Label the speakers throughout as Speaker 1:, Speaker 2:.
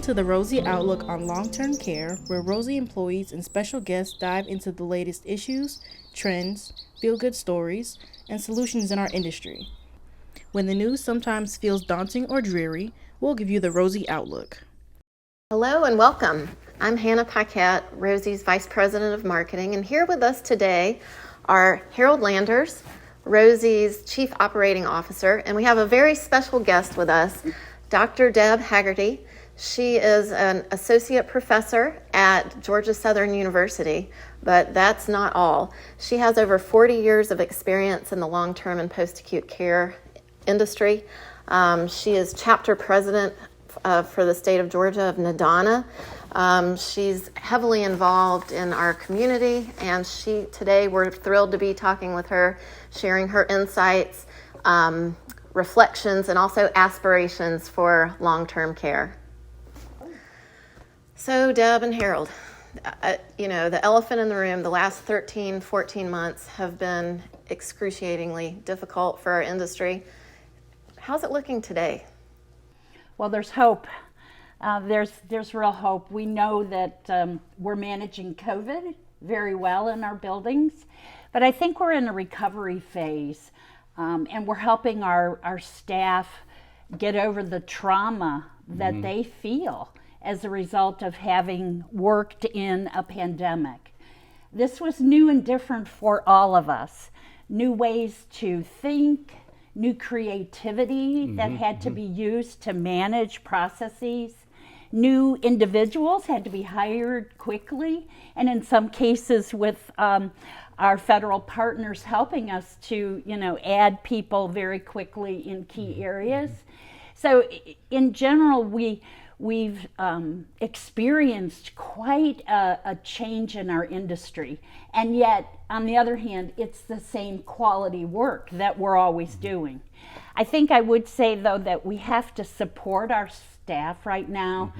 Speaker 1: to the Rosie Outlook on Long-Term Care, where Rosie employees and special guests dive into the latest issues, trends, feel-good stories, and solutions in our industry. When the news sometimes feels daunting or dreary, we'll give you the Rosie Outlook.
Speaker 2: Hello and welcome. I'm Hannah Paquette, Rosie's Vice President of Marketing, and here with us today are Harold Landers, Rosie's Chief Operating Officer, and we have a very special guest with us, Dr. Deb Hagerty. She is an associate professor at Georgia Southern University, but that's not all. She has over 40 years of experience in the long-term and post-acute care industry. She is chapter president for the state of Georgia of NADANA. She's heavily involved in our community, and today we're thrilled to be talking with her, sharing her insights, reflections, and also aspirations for long-term care. So Deb and Harold, the elephant in the room, the last 13, 14 months have been excruciatingly difficult for our industry. How's it looking today?
Speaker 3: Well, there's hope. There's real hope. We know that we're managing COVID very well in our buildings, but I think we're in a recovery phase, and we're helping our staff get over the trauma that they feel as a result of having worked in a pandemic. This was new and different for all of us. New ways to think, new creativity that had to be used to manage processes. New individuals had to be hired quickly, and in some cases with our federal partners helping us to, add people very quickly in key areas. So in general, we've experienced quite a change in our industry, and yet on the other hand, it's the same quality work that we're always doing. I think I would say though that we have to support our staff right now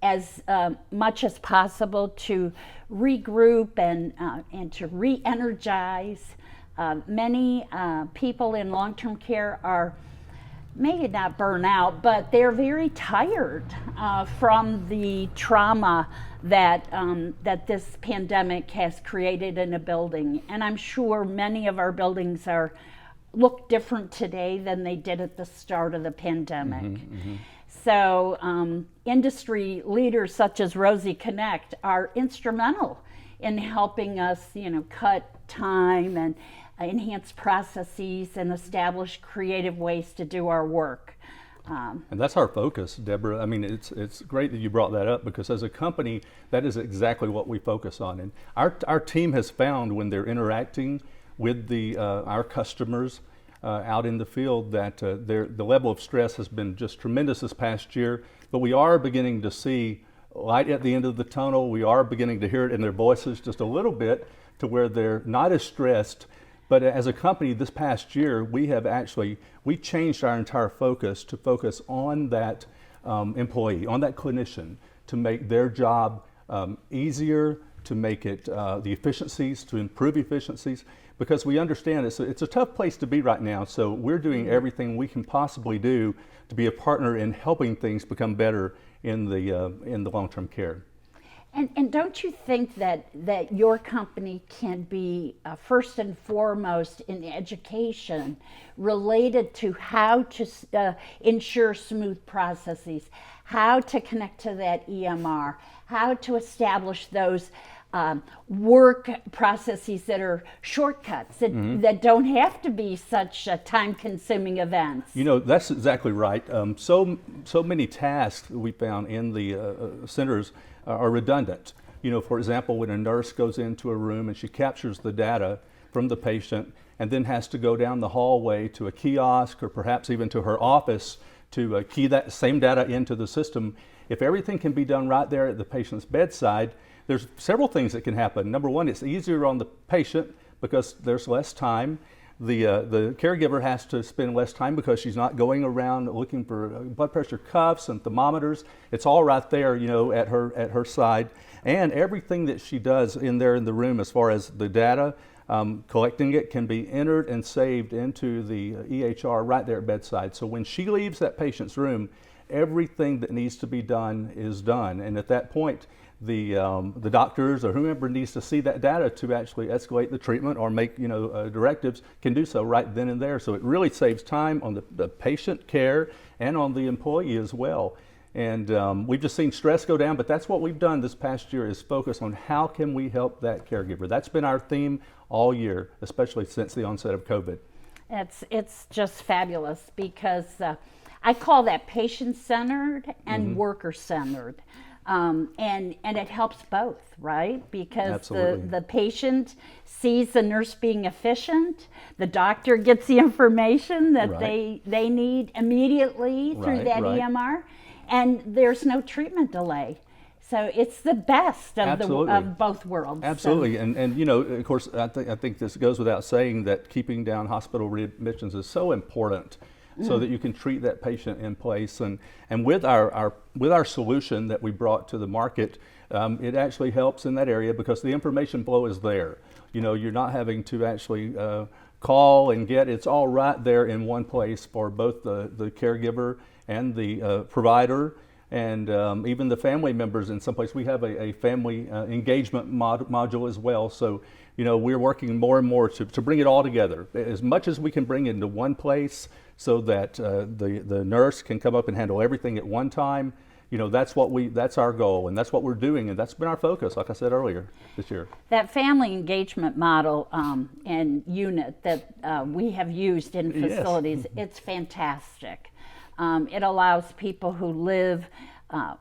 Speaker 3: as much as possible to regroup and to re-energize. Many people in long-term care are maybe not burn out, but they're very tired from the trauma that this pandemic has created in a building. And I'm sure many of our buildings look different today than they did at the start of the pandemic. So industry leaders such as Rosie Connect are instrumental in helping us, cut time and enhance processes and establish creative ways to do our work.
Speaker 4: And that's our focus, Debra. I mean, it's great that you brought that up, because as a company, that is exactly what we focus on. And our team has found, when they're interacting with our customers out in the field, that the level of stress has been just tremendous this past year. But we are beginning to see light at the end of the tunnel. We are beginning to hear it in their voices just a little bit, to where they're not as stressed. But as a company this past year, we changed our entire focus to focus on that employee, on that clinician, to make their job easier, to make it the efficiencies, to improve efficiencies, because we understand it's a tough place to be right now. So we're doing everything we can possibly do to be a partner in helping things become better in the long-term care.
Speaker 3: And don't you think that your company can be first and foremost in education related to how to ensure smooth processes, how to connect to that EMR, how to establish those work processes that are shortcuts, that don't have to be such time-consuming events?
Speaker 4: That's exactly right. So many tasks that we found in the centers are redundant. For example, when a nurse goes into a room and she captures the data from the patient and then has to go down the hallway to a kiosk or perhaps even to her office to key that same data into the system, if everything can be done right there at the patient's bedside, there's several things that can happen. Number one, it's easier on the patient because there's less time. The caregiver has to spend less time because she's not going around looking for blood pressure cuffs and thermometers. It's all right there, at her side. And everything that she does in the room, as far as the data, collecting it, can be entered and saved into the EHR right there at bedside. So when she leaves that patient's room, everything that needs to be done is done. And at that point, the doctors or whomever needs to see that data to actually escalate the treatment or make directives can do so right then and there. So it really saves time on the patient care and on the employee as well. And we've just seen stress go down, but that's what we've done this past year, is focus on how can we help that caregiver. That's been our theme all year, especially since the onset of COVID.
Speaker 3: It's just fabulous, because I call that patient-centered and worker-centered. And it helps both, right? Because the patient sees the nurse being efficient, the doctor gets the information that they need immediately through that EMR, and there's no treatment delay. So it's the best of both worlds.
Speaker 4: Absolutely, so. And of course, I think this goes without saying that keeping down hospital readmissions is so important, so that you can treat that patient in place. And with our solution that we brought to the market, it actually helps in that area because the information flow is there. You're not having to actually call and get, it's all right there in one place for both the caregiver and the provider, and even the family members. In some place, we have a family engagement module as well. So, we're working more and more to bring it all together as much as we can bring into one place, so that the nurse can come up and handle everything at one time. That's our goal, and that's what we're doing, and that's been our focus, like I said earlier, this year.
Speaker 3: That family engagement model and unit that we have used in facilities, it's fantastic. It allows people who live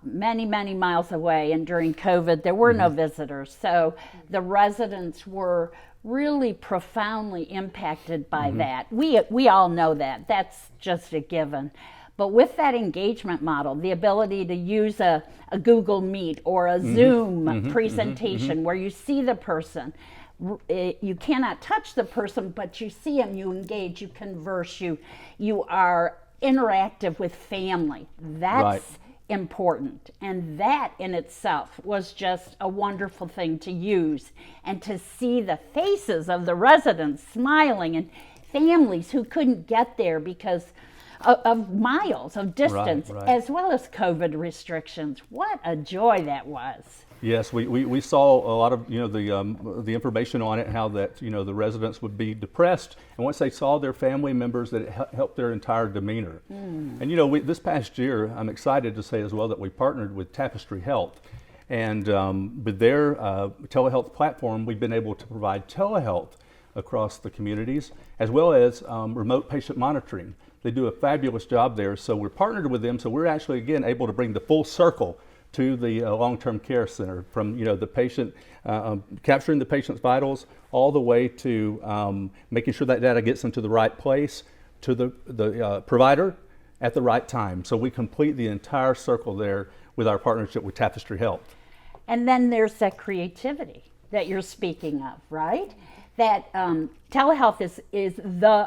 Speaker 3: many, many miles away, and during COVID there were no visitors, so the residents were really profoundly impacted by that. We all know that. That's just a given. But with that engagement model, the ability to use a Google Meet or a Zoom presentation where you see the person, you cannot touch the person, but you see them, you engage, you converse, you are interactive with family. That's important, and that in itself was just a wonderful thing to use, and to see the faces of the residents smiling, and families who couldn't get there because of miles of distance, as well as COVID restrictions. What a joy that was.
Speaker 4: Yes, we saw a lot of the information on it, how that the residents would be depressed, and once they saw their family members, that it helped their entire demeanor. And this past year, I'm excited to say as well that we partnered with Tapestry Health, and with their telehealth platform, we've been able to provide telehealth across the communities, as well as remote patient monitoring. They do a fabulous job there, so we're partnered with them, so we're actually again able to bring the full circle to the long-term care center, from the patient, capturing the patient's vitals, all the way to making sure that data gets into the right place, to the provider at the right time. So we complete the entire circle there with our partnership with Tapestry Health.
Speaker 3: And then there's that creativity that you're speaking of, right? That telehealth is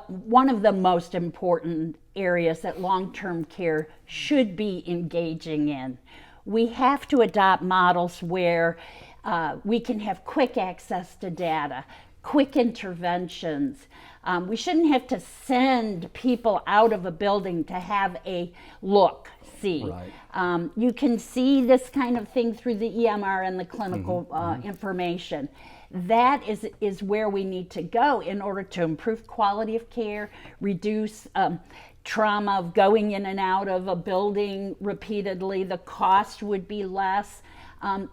Speaker 3: one of the most important areas that long-term care should be engaging in. We have to adopt models where we can have quick access to data, quick interventions. We shouldn't have to send people out of a building to have a see. You can see this kind of thing through the EMR and the clinical information. That is where we need to go in order to improve quality of care, reduce trauma of going in and out of a building repeatedly. The cost would be less.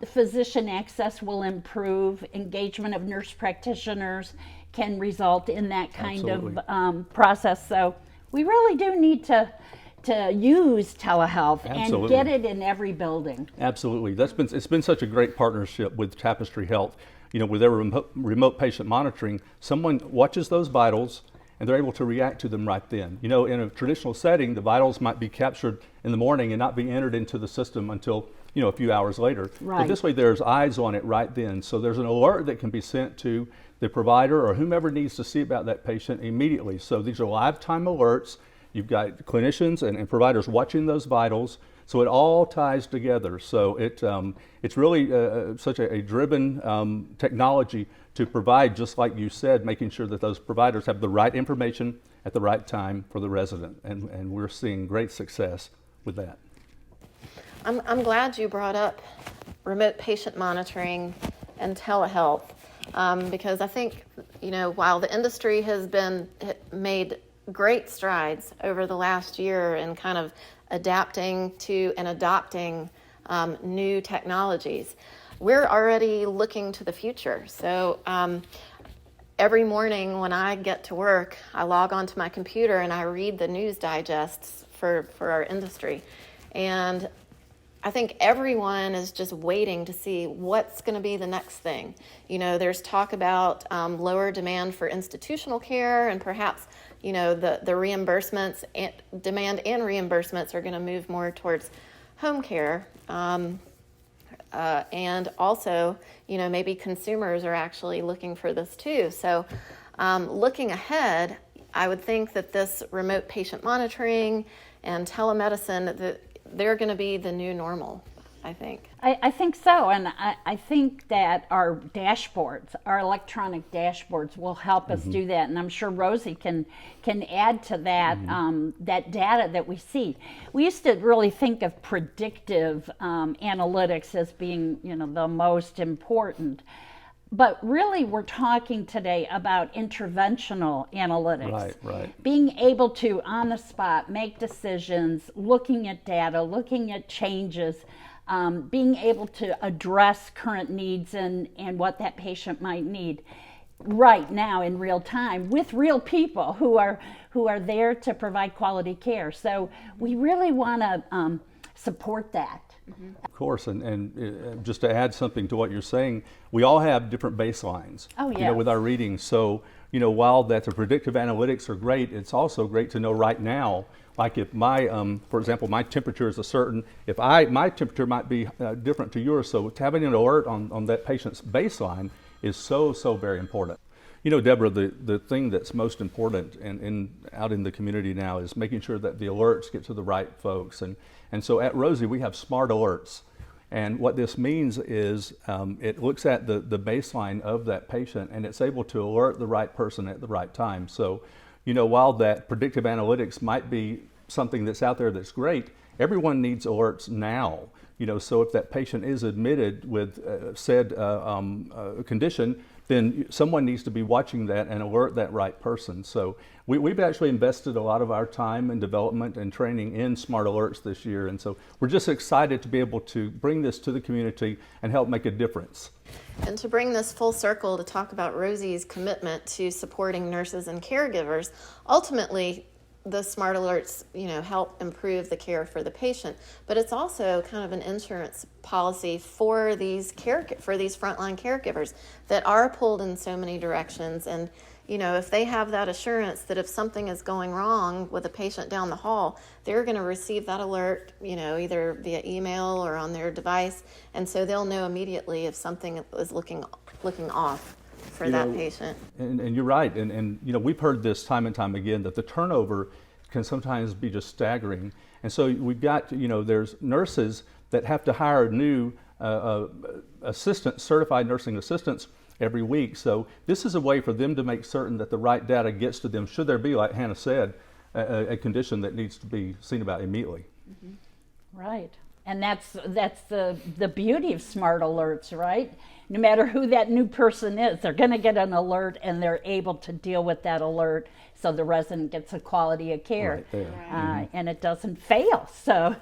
Speaker 3: Physician access will improve. Engagement of nurse practitioners can result in that kind of process. So we really do need to use telehealth and get it in every building.
Speaker 4: Absolutely. It's been such a great partnership with Tapestry Health. With their remote patient monitoring, someone watches those vitals and they're able to react to them right then. In a traditional setting, the vitals might be captured in the morning and not be entered into the system until a few hours later. But this way there's eyes on it right then. So there's an alert that can be sent to the provider or whomever needs to see about that patient immediately. So these are live time alerts. You've got clinicians and providers watching those vitals. So it all ties together. So it's really such a driven technology to provide, just like you said, making sure that those providers have the right information at the right time for the resident. And we're seeing great success with that.
Speaker 2: I'm glad you brought up remote patient monitoring and telehealth, because I think, while the industry has made great strides over the last year in kind of adapting to and adopting new technologies, we're already looking to the future. So every morning when I get to work, I log onto my computer and I read the news digests for our industry. And I think everyone is just waiting to see what's going to be the next thing. There's talk about lower demand for institutional care, and perhaps, the reimbursements, demand and reimbursements are going to move more towards home care. And also, maybe consumers are actually looking for this too. So looking ahead, I would think that this remote patient monitoring and telemedicine, they're going to be the new normal, I think.
Speaker 3: I think so, and I think that our dashboards, our electronic dashboards, will help us do that, and I'm sure Rosie can add to that, that data that we see. We used to really think of predictive analytics as being, the most important. But really, we're talking today about interventional analytics.
Speaker 4: Right.
Speaker 3: Being able to, on the spot, make decisions, looking at data, looking at changes, being able to address current needs and what that patient might need right now in real time with real people who are there to provide quality care. So we really want to support that.
Speaker 4: Of course, and just to add something to what you're saying, we all have different baselines, with our readings. So, while that the predictive analytics are great, it's also great to know right now, like if my, for example, my temperature is a certain, my temperature might be different to yours, so having an alert on that patient's baseline is so very important. Debra, the thing that's most important out in the community now is making sure that the alerts get to the right folks. And so at Rosie, we have smart alerts. And what this means is it looks at the baseline of that patient, and it's able to alert the right person at the right time. So, while that predictive analytics might be something that's out there that's great, everyone needs alerts now. So if that patient is admitted with said condition, then someone needs to be watching that and alert that right person. So we've actually invested a lot of our time and development and training in smart alerts this year. And so we're just excited to be able to bring this to the community and help make a difference.
Speaker 2: And to bring this full circle to talk about Rosie's commitment to supporting nurses and caregivers, ultimately the smart alerts, help improve the care for the patient, but it's also kind of an insurance policy for these frontline caregivers that are pulled in so many directions. And if they have that assurance that if something is going wrong with a patient down the hall, they're going to receive that alert, either via email or on their device, and so they'll know immediately if something is looking off for that patient.
Speaker 4: And you're right, and we've heard this time and time again that the turnover can sometimes be just staggering. And so we've got, there's nurses that have to hire new assistants, certified nursing assistants every week. So this is a way for them to make certain that the right data gets to them should there be, like Hannah said, a condition that needs to be seen about immediately.
Speaker 3: Right. And that's the beauty of smart alerts, right? No matter who that new person is, they're going to get an alert and they're able to deal with that alert so the resident gets a quality of care,
Speaker 4: right there.
Speaker 3: And it doesn't fail. So,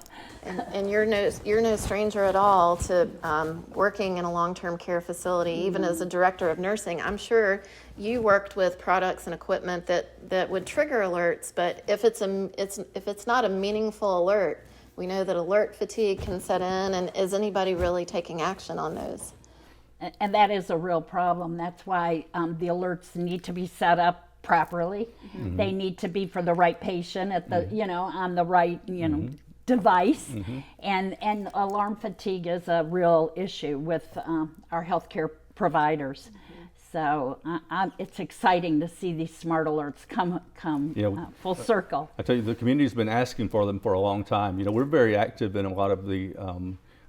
Speaker 2: and you're no stranger at all to working in a long-term care facility. Even as a director of nursing, I'm sure you worked with products and equipment that would trigger alerts. But if it's not a meaningful alert, we know that alert fatigue can set in. And is anybody really taking action on those?
Speaker 3: And that is a real problem. That's why the alerts need to be set up properly. They need to be for the right patient at the, on the right, device. And alarm fatigue is a real issue with our healthcare providers. So it's exciting to see these smart alerts come full circle.
Speaker 4: I tell you, the community's been asking for them for a long time. We're very active in a lot of the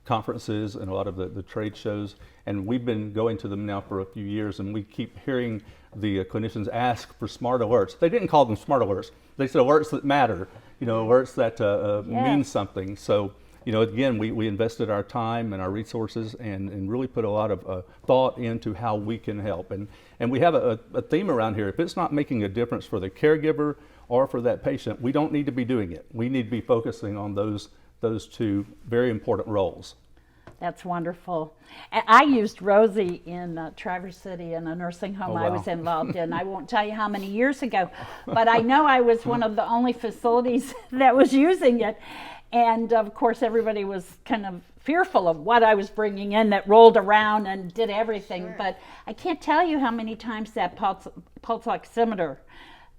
Speaker 4: conferences and a lot of the trade shows, and we've been going to them now for a few years, and we keep hearing the clinicians ask for smart alerts. They didn't call them smart alerts. They said alerts that matter, alerts that mean something. So again, we invested our time and our resources and really put a lot of thought into how we can help. And we have a theme around here. If it's not making a difference for the caregiver or for that patient, we don't need to be doing it. We need to be focusing on those two very important roles.
Speaker 3: That's wonderful. I used Rosie in Traverse City in a nursing home I was involved in. I won't tell you how many years ago, but I know I was one of the only facilities that was using it. And of course, everybody was kind of fearful of what I was bringing in that rolled around and did everything. Sure. But I can't tell you how many times that pulse oximeter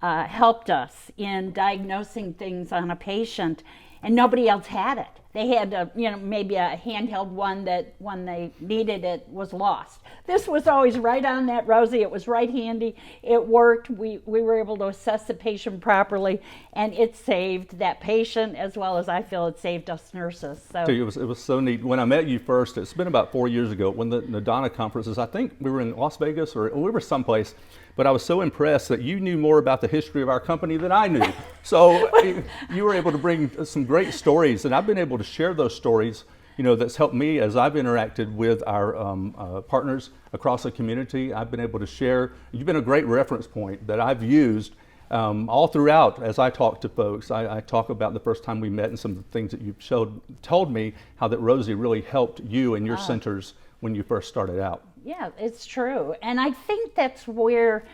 Speaker 3: helped us in diagnosing things on a patient, and nobody else had it. They had maybe a handheld one that when they needed it was lost. This was always right on that, Rosie. It was right handy. It worked. We were able to assess the patient properly, and it saved that patient as well as I feel it saved us nurses. So
Speaker 4: it was so neat. When I met you first, it's been about 4 years ago when the Donna conferences, I think we were in Las Vegas or we were someplace. But I was so impressed that you knew more about the history of our company than I knew. So you were able to bring some great stories, and I've been able to share those stories, that's helped me as I've interacted with our partners across the community. I've been able to share. You've been a great reference point that I've used all throughout as I talk to folks. I talk about the first time we met and some of the things that you've told me, how that Rosie really helped you and your centers when you first started out.
Speaker 3: Yeah, it's true. And I think that's where,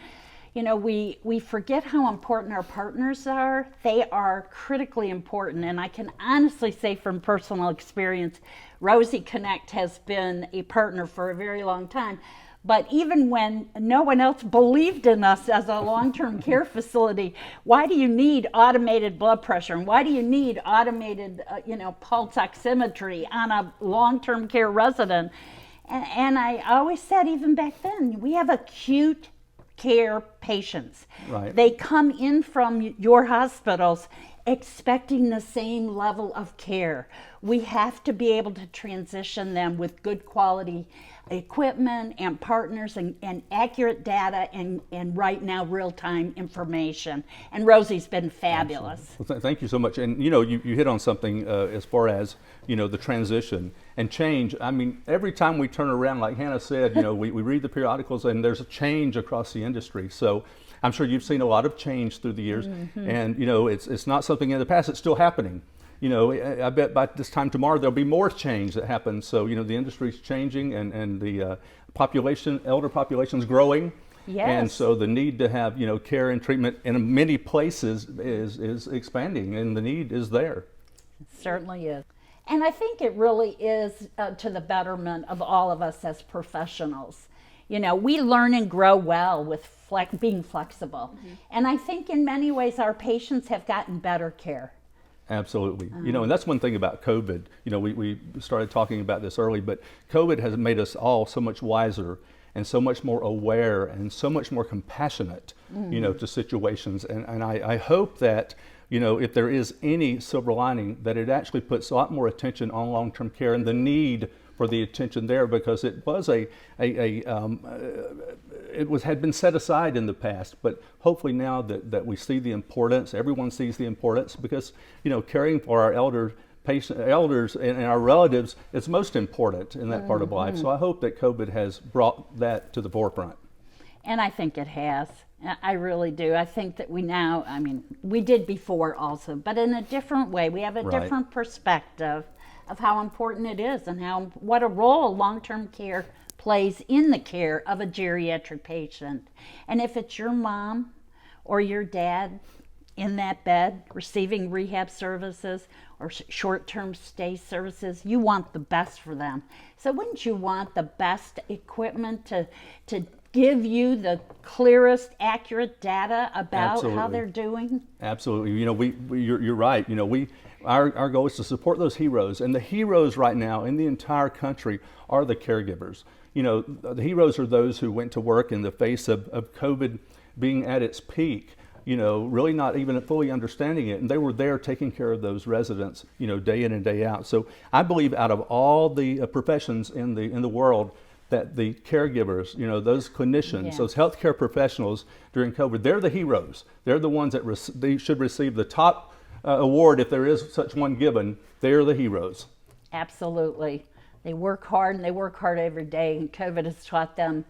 Speaker 3: we forget how important our partners are. They are critically important. And I can honestly say from personal experience, Rosie Connect has been a partner for a very long time. But even when no one else believed in us as a long-term care facility, why do you need automated blood pressure? And why do you need automated, pulse oximetry on a long-term care resident? And I always said, even back then, we have acute care patients.
Speaker 4: Right.
Speaker 3: They come in from your hospitals expecting the same level of care. We have to be able to transition them with good quality equipment and partners and accurate data and right now real-time information. And Rosie's been fabulous.
Speaker 4: Well, thank you so much. And you hit on something as far as the transition and change. I mean, every time we turn around, like Hannah said, we read the periodicals and there's a change across the industry. So I'm sure you've seen a lot of change through the years, and it's not something in the past. It's still happening. I bet by this time tomorrow there'll be more change that happens. So the industry's changing, and the elder population is growing.
Speaker 3: Yes.
Speaker 4: And so the need to have care and treatment in many places is expanding, and the need is there.
Speaker 3: It certainly is. And I think it really is to the betterment of all of us as professionals. We learn and grow well with being flexible. Mm-hmm. And I think in many ways our patients have gotten better care.
Speaker 4: Absolutely. And that's one thing about COVID. We started talking about this early, but COVID has made us all so much wiser and so much more aware and so much more compassionate, to situations. And I hope that, if there is any silver lining, that it actually puts a lot more attention on long-term care and the need for the attention there, because it was had been set aside in the past, but hopefully now that we see the importance, everyone sees the importance, because caring for our elders and our relatives is most important in that part of life. So I hope that COVID has brought that to the forefront.
Speaker 3: And I think it has. I really do. I think that we did before also, but in a different way. We have a different perspective of how important it is and what a role long-term care plays in the care of a geriatric patient. And if it's your mom or your dad in that bed receiving rehab services or short-term stay services, you want the best for them. So wouldn't you want the best equipment to give you the clearest, accurate data about how they're doing?
Speaker 4: Absolutely. You're right. Our goal is to support those heroes, and the heroes right now in the entire country are the caregivers. The heroes are those who went to work in the face of COVID being at its peak, really not even fully understanding it, and they were there taking care of those residents, day in and day out. So I believe out of all the professions in the world, that the caregivers, those clinicians, those healthcare professionals during COVID, they're the heroes. They're the ones that they should receive the top award, if there is such one given. They're the heroes.
Speaker 3: Absolutely. They work hard, and they work hard every day, and COVID has taught them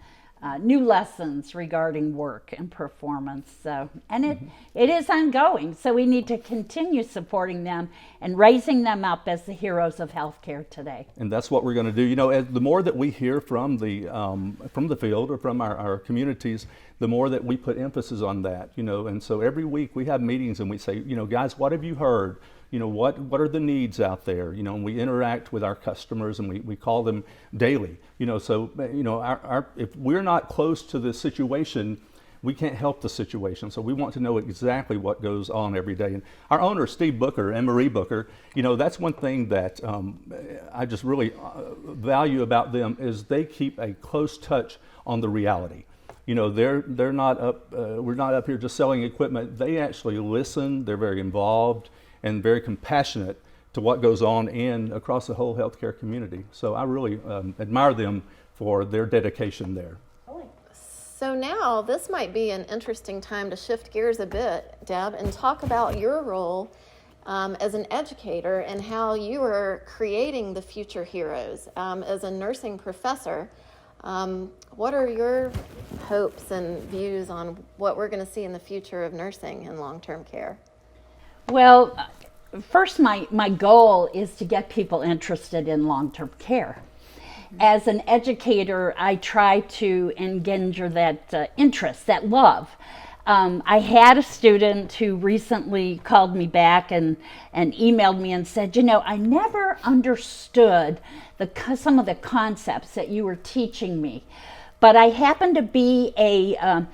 Speaker 3: new lessons regarding work and performance. So, and it is ongoing, so we need to continue supporting them and raising them up as the heroes of healthcare today.
Speaker 4: And that's what we're going to do. You know, as the more that we hear from the field or from our communities, the more that we put emphasis on that. You know, and so every week we have meetings and we say, you know, guys, what have you heard? You know, what are the needs out there? You know, and we interact with our customers and we call them daily. You know, so, you know, if we're not close to the situation, we can't help the situation. So we want to know exactly what goes on every day. And our owner, Steve Booker and Marie Booker, you know, that's one thing that I just really value about them is they keep a close touch on the reality. You know, they're not up, we're not up here just selling equipment. They actually listen, they're very involved and very compassionate to what goes on across the whole healthcare community. So I really admire them for their dedication there.
Speaker 2: So now this might be an interesting time to shift gears a bit, Deb, and talk about your role as an educator and how you are creating the future heroes. As a nursing professor, what are your hopes and views on what we're going to see in the future of nursing and long-term care?
Speaker 3: Well, first, my goal is to get people interested in long-term care. As an educator, I try to engender that interest, that love. I had a student who recently called me back and emailed me and said, you know, I never understood some of the concepts that you were teaching me, but I happen to be a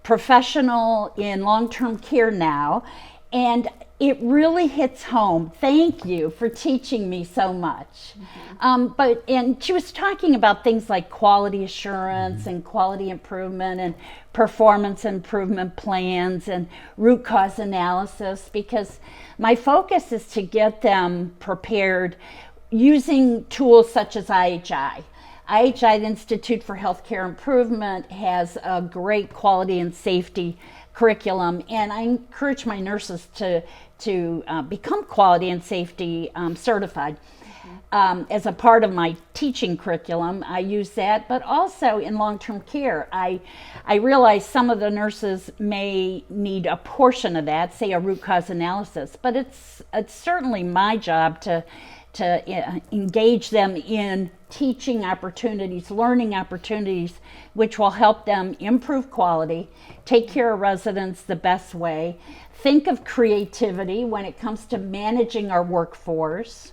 Speaker 3: professional in long-term care now, and it really hits home. Thank you for teaching me so much. And she was talking about things like quality assurance and quality improvement and performance improvement plans and root cause analysis, because my focus is to get them prepared using tools such as IHI. IHI, the Institute for Healthcare Improvement, has a great quality and safety curriculum, and I encourage my nurses to become quality and safety certified. As a part of my teaching curriculum, I use that, but also in long-term care. I realize some of the nurses may need a portion of that, say a root cause analysis, but it's certainly my job to engage them in teaching opportunities, learning opportunities, which will help them improve quality, take care of residents the best way, think of creativity when it comes to managing our workforce,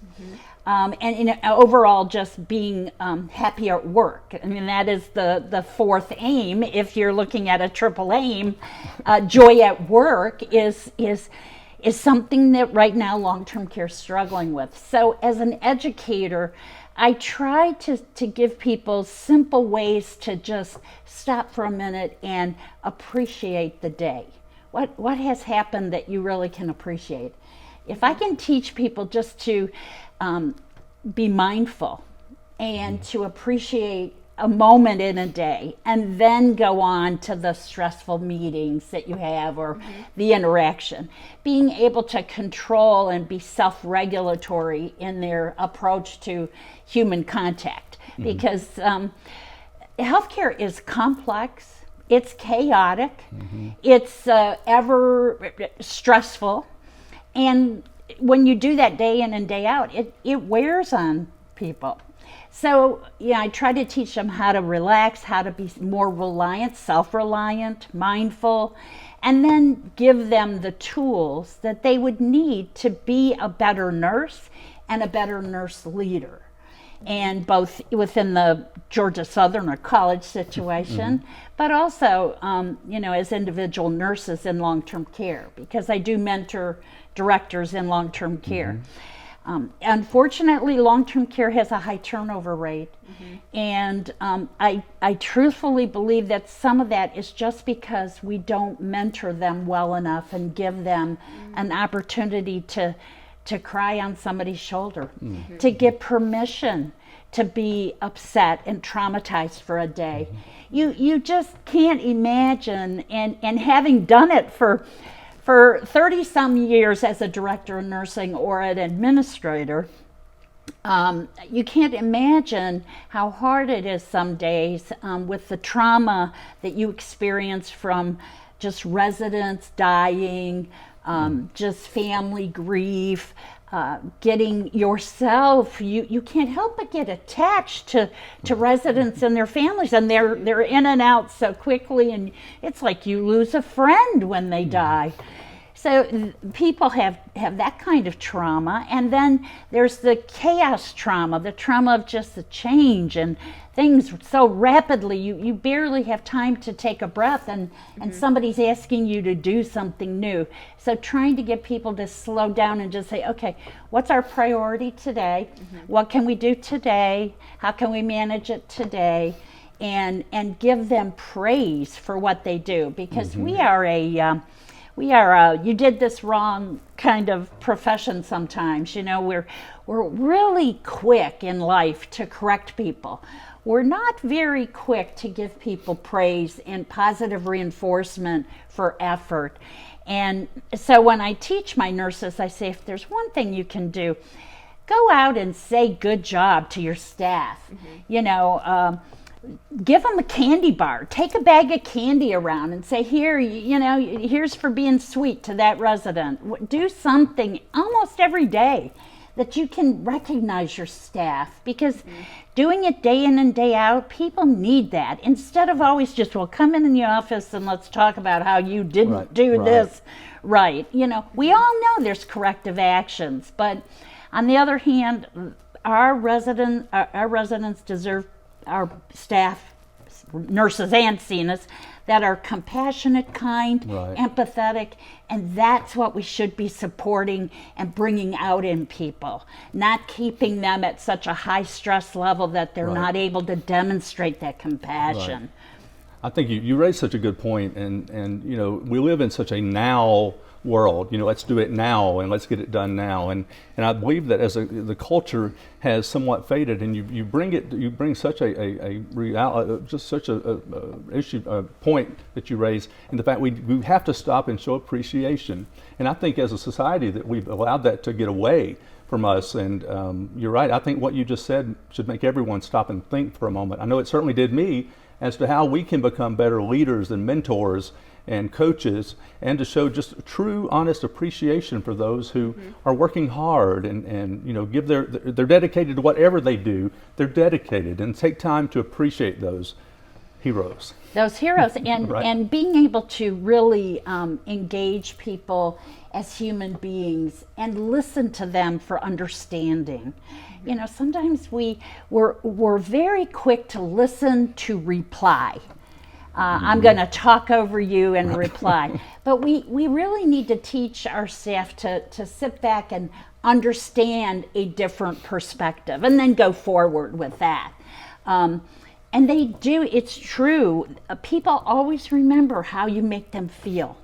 Speaker 3: and overall just being happy at work. I mean, that is the fourth aim. If you're looking at a triple aim, joy at work is something that right now long-term care is struggling with. So as an educator, I try to give people simple ways to just stop for a minute and appreciate the day. What has happened that you really can appreciate? If I can teach people just to be mindful and to appreciate a moment in a day and then go on to the stressful meetings that you have or the interaction, being able to control and be self-regulatory in their approach to human contact, because healthcare is complex, it's chaotic, it's ever stressful, and when you do that day in and day out, it wears on people. So, yeah, I try to teach them how to relax, how to be more reliant, self-reliant, mindful, and then give them the tools that they would need to be a better nurse and a better nurse leader. And both within the Georgia Southern or college situation, but also, as individual nurses in long-term care, because I do mentor directors in long-term care. Unfortunately, long-term care has a high turnover rate, and I truthfully believe that some of that is just because we don't mentor them well enough and give them an opportunity to cry on somebody's shoulder, to get permission to be upset and traumatized for a day. You just can't imagine, and having done it for 30 some years as a director of nursing or an administrator, You can't imagine how hard it is some days with the trauma that you experience from just residents dying, just family grief, getting yourself, you can't help but get attached to residents and their families, and they're in and out so quickly, and it's like you lose a friend when they die. So people have that kind of trauma, and then there's the chaos trauma, the trauma of just the change and things so rapidly you barely have time to take a breath, and somebody's asking you to do something new. So trying to get people to slow down and just say, okay, what's our priority today? What can we do today? How can we manage it today? And give them praise for what they do, because we are a you did this wrong kind of profession sometimes. You know, we're really quick in life to correct people. We're not very quick to give people praise and positive reinforcement for effort. And so when I teach my nurses, I say, if there's one thing you can do, go out and say good job to your staff. You know, give them a candy bar. Take a bag of candy around and say, here, you know, here's for being sweet to that resident. Do something almost every day that you can recognize your staff, because doing it day in and day out, people need that. Instead of always just, well, come in the office and let's talk about how you didn't do this right. You know, we all know there's corrective actions, but on the other hand, our residents deserve our staff, nurses and CNAs, that are compassionate, kind, empathetic, and that's what we should be supporting and bringing out in people, not keeping them at such a high stress level that they're not able to demonstrate that compassion.
Speaker 4: I think you raised such a good point, and you know, we live in such a now world. You know, let's do it now and let's get it done now. And I believe that as the culture has somewhat faded, and you bring such a reality, just such a issue, a point that you raise, in the fact we have to stop and show appreciation. And I think as a society that we've allowed that to get away from us. And you're right. I think what you just said should make everyone stop and think for a moment. I know it certainly did me, as to how we can become better leaders and mentors and coaches, and to show just true, honest appreciation for those who are working hard and you know, give they're dedicated to whatever they do. They're dedicated, and take time to appreciate those heroes.
Speaker 3: And being able to really engage people as human beings and listen to them for understanding. You know, sometimes we're very quick to listen to reply. I'm going to talk over you and reply. But we really need to teach our staff to sit back and understand a different perspective and then go forward with that. And they do, it's true. People always remember how you make them feel.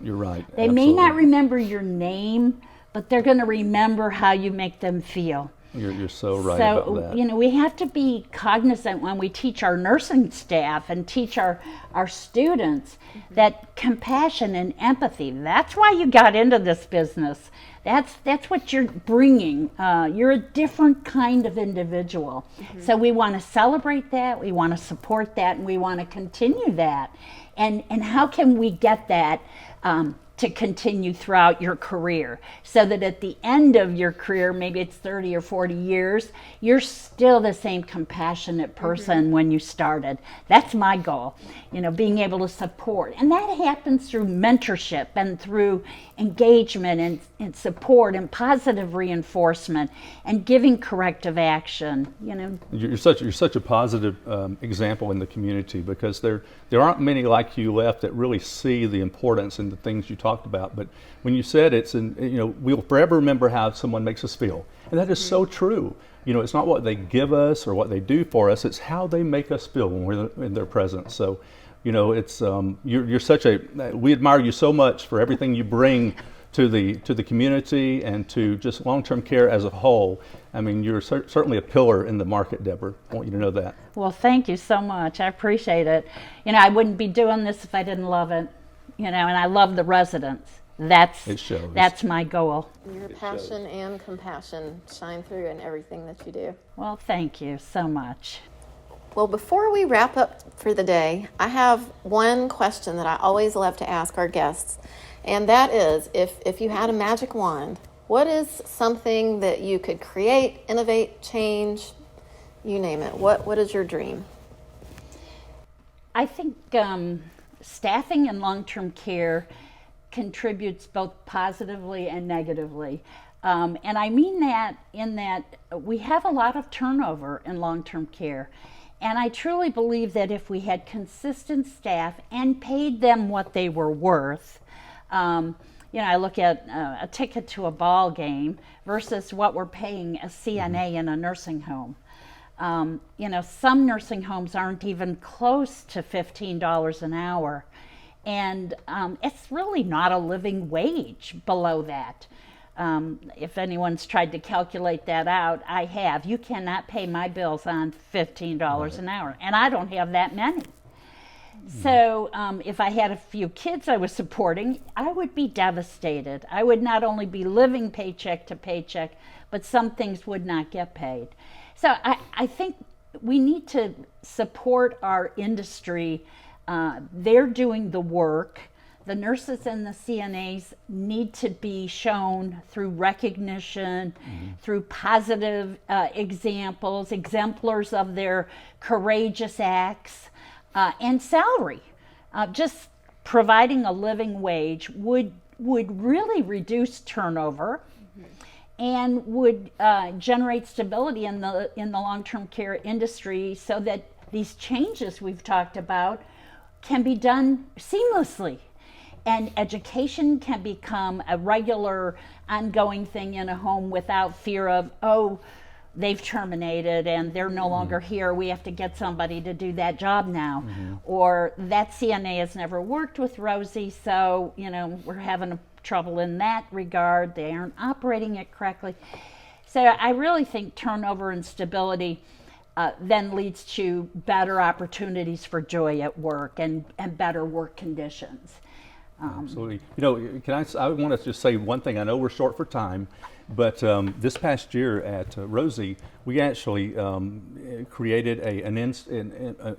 Speaker 4: You're right.
Speaker 3: They may not remember your name, but they're going to remember how you make them feel.
Speaker 4: You're so right about that.
Speaker 3: You know, we have to be cognizant when we teach our nursing staff and teach our students that compassion and empathy, that's why you got into this business. That's what you're bringing. You're a different kind of individual. So we want to celebrate that, we want to support that, and we want to continue that. And how can we get that to continue throughout your career, so that at the end of your career, maybe it's 30 or 40 years, you're still the same compassionate person when you started. That's my goal, you know, being able to support. And that happens through mentorship and through engagement and support and positive reinforcement and giving corrective action, you know.
Speaker 4: You're such a positive example in the community, because there aren't many like you left that really see the importance in the things you talked about. But when you said we'll forever remember how someone makes us feel, and that is so true. You know, it's not what they give us or what they do for us; it's how they make us feel when we're in their presence. So, you know, it's we admire you so much for everything you bring to the community and to just long-term care as a whole. I mean, you're certainly a pillar in the market, Debra. I want you to know that.
Speaker 3: Well, thank you so much. I appreciate it. You know, I wouldn't be doing this if I didn't love it. You know, and I love the residents.
Speaker 4: It shows.
Speaker 3: That's my goal.
Speaker 2: Your passion and compassion shine through in everything that you do.
Speaker 3: Well, thank you so much.
Speaker 2: Well, before we wrap up for the day, I have one question that I always love to ask our guests, and that is, if you had a magic wand, what is something that you could create, innovate, change, you name it? What is your dream?
Speaker 3: I think staffing in long-term care contributes both positively and negatively. And I mean that in that we have a lot of turnover in long-term care. And I truly believe that if we had consistent staff and paid them what they were worth, I look at a ticket to a ball game versus what we're paying a CNA in a nursing home. Some nursing homes aren't even close to $15 an hour. And it's really not a living wage below that. If anyone's tried to calculate that out, I have. You cannot pay my bills on $15 an hour, and I don't have that many. So if I had a few kids I was supporting, I would be devastated. I would not only be living paycheck to paycheck, but some things would not get paid. So I think we need to support our industry. They're doing the work. The nurses and the CNAs need to be shown through recognition, through positive examples, exemplars of their courageous acts, and salary. Just providing a living wage would really reduce turnover and would generate stability in the long-term care industry so that these changes we've talked about can be done seamlessly. And education can become a regular, ongoing thing in a home without fear of, they've terminated and they're no longer here. We have to get somebody to do that job now. Or that CNA has never worked with Rosie, so, we're having trouble in that regard. They aren't operating it correctly. So I really think turnover and stability then leads to better opportunities for joy at work and better work conditions.
Speaker 4: Absolutely. I want to just say one thing. I know we're short for time, but this past year at Rosie, we actually created a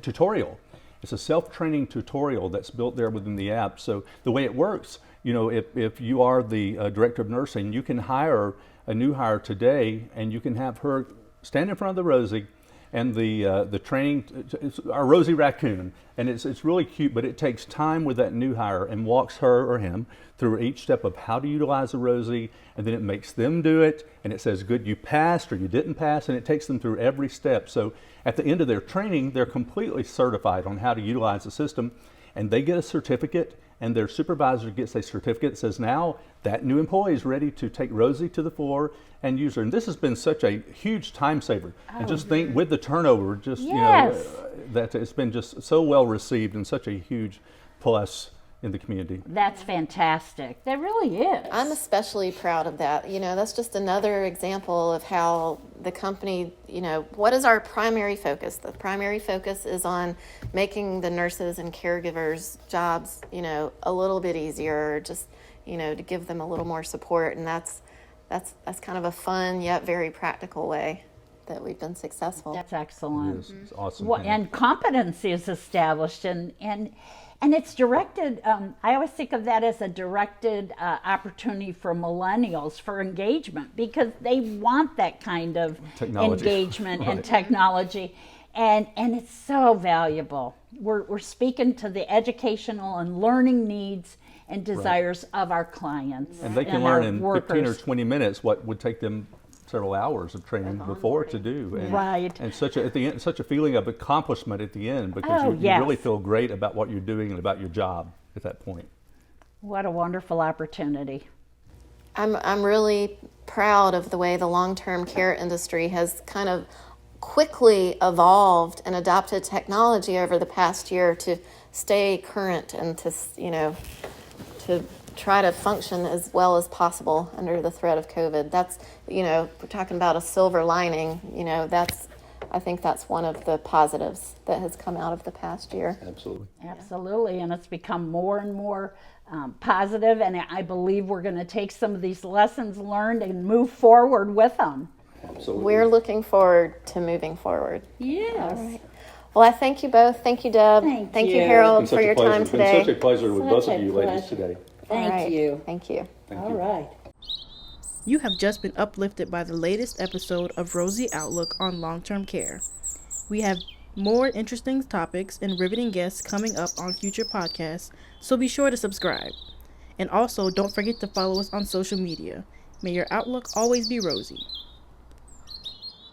Speaker 4: tutorial. It's a self-training tutorial that's built there within the app. So the way it works, if you are the director of nursing, you can hire a new hire today, and you can have her stand in front of the Rosie and the training, it's our Rosie raccoon, and it's really cute, but it takes time with that new hire and walks her or him through each step of how to utilize the Rosie, and then it makes them do it, and it says, good, you passed or you didn't pass, and it takes them through every step. So at the end of their training, they're completely certified on how to utilize the system, and they get a certificate, and their supervisor gets a certificate that says, now that new employee is ready to take Rosie to the floor and use her. And this has been such a huge time saver. And just think, with the turnover, that it's been just so well received and such a huge plus in the community.
Speaker 3: That's fantastic. That really is.
Speaker 2: I'm especially proud of that. That's just another example of how the company, what is our primary focus? The primary focus is on making the nurses and caregivers' jobs, a little bit easier, just, to give them a little more support. And that's kind of a fun yet very practical way that we've been successful.
Speaker 3: That's excellent.
Speaker 4: It's awesome.
Speaker 3: Well, and competency is established, and it's directed, I always think of that as a directed opportunity for millennials for engagement, because they want that kind of engagement and technology. And it's so valuable. We're speaking to the educational and learning needs and desires of our clients.
Speaker 4: And they can learn in 15 or 20 minutes what would take them several hours of training before to do. And, and such a feeling of accomplishment at the end, because you really feel great about what you're doing and about your job at that point.
Speaker 3: What a wonderful opportunity.
Speaker 2: I'm really proud of the way the long-term care industry has kind of quickly evolved and adopted technology over the past year to stay current and to try to function as well as possible under the threat of COVID. That's, we're talking about a silver lining, that's I think that's one of the positives that has come out of the past year.
Speaker 4: Absolutely.
Speaker 3: Absolutely, and it's become more and more positive, and I believe we're going to take some of these lessons learned and move forward with them.
Speaker 4: Absolutely.
Speaker 2: We're looking forward to moving forward.
Speaker 3: Yes.
Speaker 2: All right. Well, I thank you both. Thank you, Deb.
Speaker 3: Thank you.
Speaker 2: Harold,
Speaker 4: It's been
Speaker 2: for your
Speaker 4: such a pleasure.
Speaker 2: time
Speaker 4: It's been
Speaker 2: today.
Speaker 4: such a pleasure with
Speaker 3: Such
Speaker 4: both
Speaker 3: a
Speaker 4: of you ladies
Speaker 3: pleasure.
Speaker 4: today.
Speaker 2: All
Speaker 3: Thank
Speaker 2: right.
Speaker 3: you.
Speaker 2: Thank you.
Speaker 4: Thank
Speaker 3: All
Speaker 4: you.
Speaker 3: right.
Speaker 1: You have just been uplifted by the latest episode of Rosie Outlook on Long-Term Care. We have more interesting topics and riveting guests coming up on future podcasts, so be sure to subscribe. And also, don't forget to follow us on social media. May your outlook always be rosy.